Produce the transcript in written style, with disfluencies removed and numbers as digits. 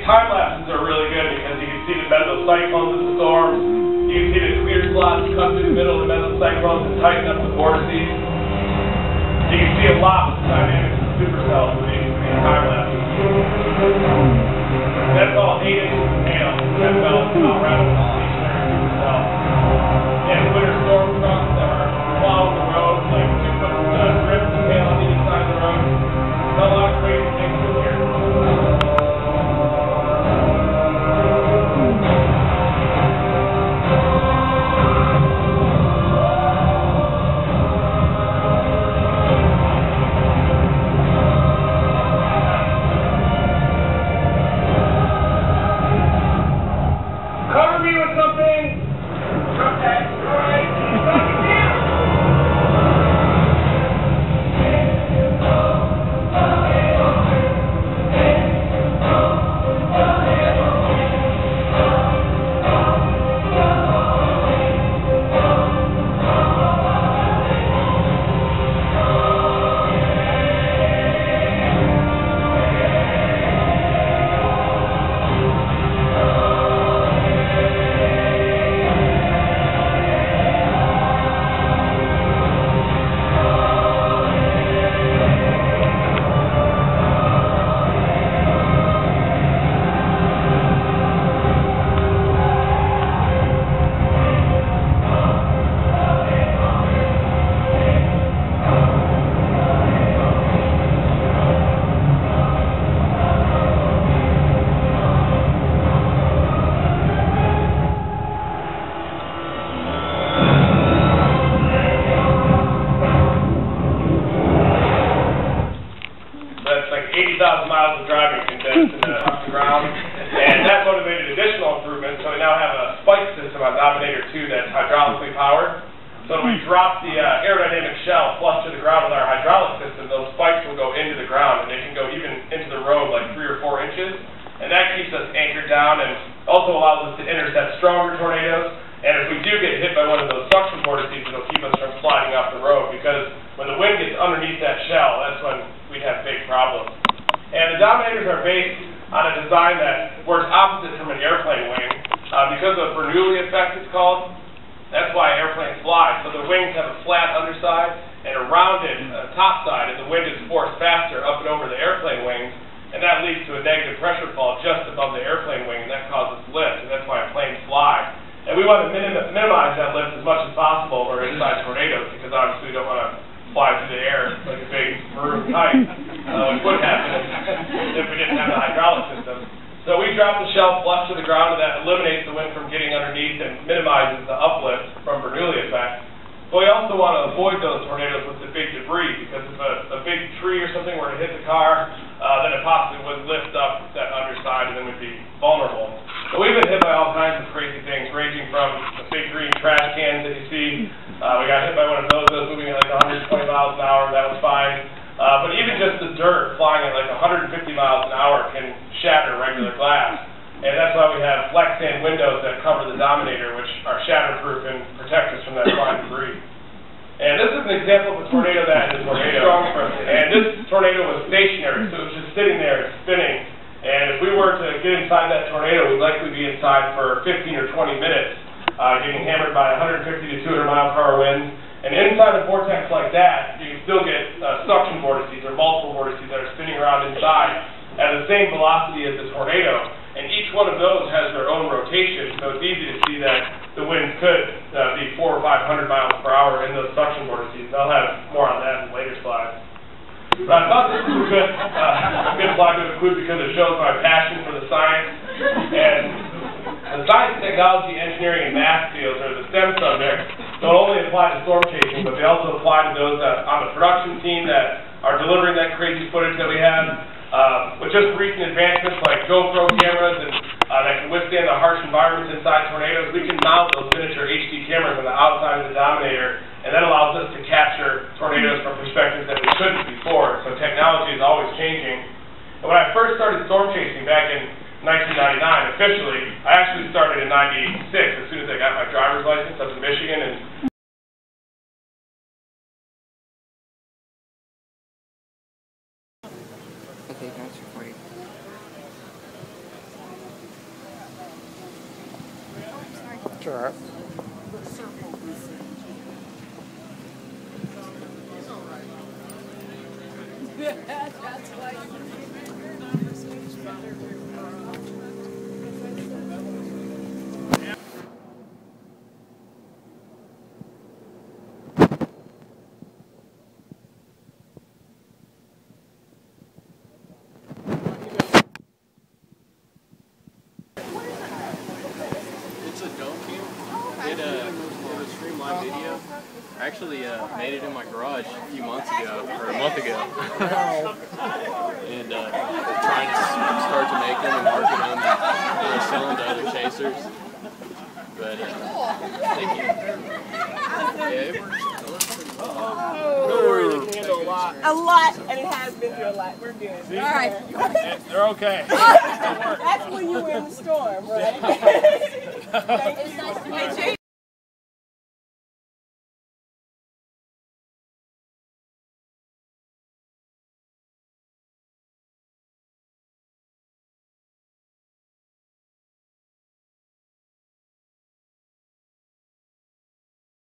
time lapses are really good because you can see the mesocyclones of the storm. You can see the clear slots cut through the middle of the mesocyclones and tighten up the vortices. You can see a lot of the dynamics of supercells with these time lapses. That's all 8 inches of hail that fell in Colorado with stationary supercells. And winter storm trucks that are plowing the road, like 2 foot drifts of hail on either side of the road. There's a lot of crazy things in here. Miles of driving condensed off the ground, and that motivated additional improvements. So we now have a spike system on Dominator 2 that's hydraulically powered. So when we drop the aerodynamic shell flush to the ground with our hydraulic system, those spikes will go into the ground, and they can go even into the road like 3 or 4 inches, and that keeps us anchored down and also allows us to intercept stronger tornadoes. And if we do get hit by one of those suction vortices, it'll keep us from sliding off the road, because when the wind gets underneath that shell, that's when we'd have big problems. And the Dominators are based on a design that works opposite from an airplane wing. Because of Bernoulli effect, it's called. That's why airplanes fly. So the wings have a flat underside and a rounded top side, and the wind is forced faster up and over the airplane wings, and that leads to a negative pressure fall just above the airplane wing, and that causes lift, and that's why planes fly. And we want to minimize that lift as much as possible over inside tornadoes, because obviously we don't want to fly through the air like a big maroon kite, which would happen if we didn't have the hydraulic system. So we drop the shell flush to the ground, and that eliminates the wind from getting underneath and minimizes the uplift from Bernoulli effect. But we also want to avoid those tornadoes with the big debris, because if a big tree or something were to hit the car, then it possibly would lift up that underside and then we'd be vulnerable. But we've been hit by all kinds of crazy things, ranging from the big green trash cans that you see. We got hit by one of those moving at like 120 miles an hour, that was fine. But even just the dirt flying at like 150 miles an hour can shatter regular glass. And that's why we have flex sand windows that cover the Dominator, which are shatterproof and protect us from that flying debris. And this is an example of a tornado that is tornado. And this tornado was stationary, so it was just sitting there spinning. And if we were to get inside that tornado, we'd likely be inside for 15 or 20 minutes, getting hammered by 150 to 200 mile per hour winds. And inside a vortex like that, you can still get suction vortices or multiple vortices that are spinning around inside at the same velocity as the tornado. And each one of those has their own rotation, so it's easy to see that the winds could be 400 or 500 miles per hour in those suction vortices. I'll have more on that in later slides. But I thought this was a good slide to include because it shows my passion for the science. And the science, technology, engineering, and math fields, or the STEM subjects, don't only apply to storm chasing, but they also apply to those on the production team that are delivering that crazy footage that we have. With just recent advancements like GoPro cameras and that can withstand the harsh environments inside tornadoes, we can mount those miniature HD cameras on the outside of the Dominator, and that allows us to capture tornadoes from perspectives that we couldn't before. So technology is always changing. And when I first started storm chasing back in 1999, officially, I actually started in '96 as soon as I got my driver's license up in Michigan. And okay, that's recording. That's all right. That's why It's a dome cam. It was streamlined video. I actually made it in my garage a few months ago, or a month ago. And trying to start to make them and market them and sell them to other chasers. But thank you. Yeah, it works. Don't worry, they can handle a lot. a lot, and it has been through a lot. We're good. All right. They're okay. That's when you were in the storm, right? Thank you.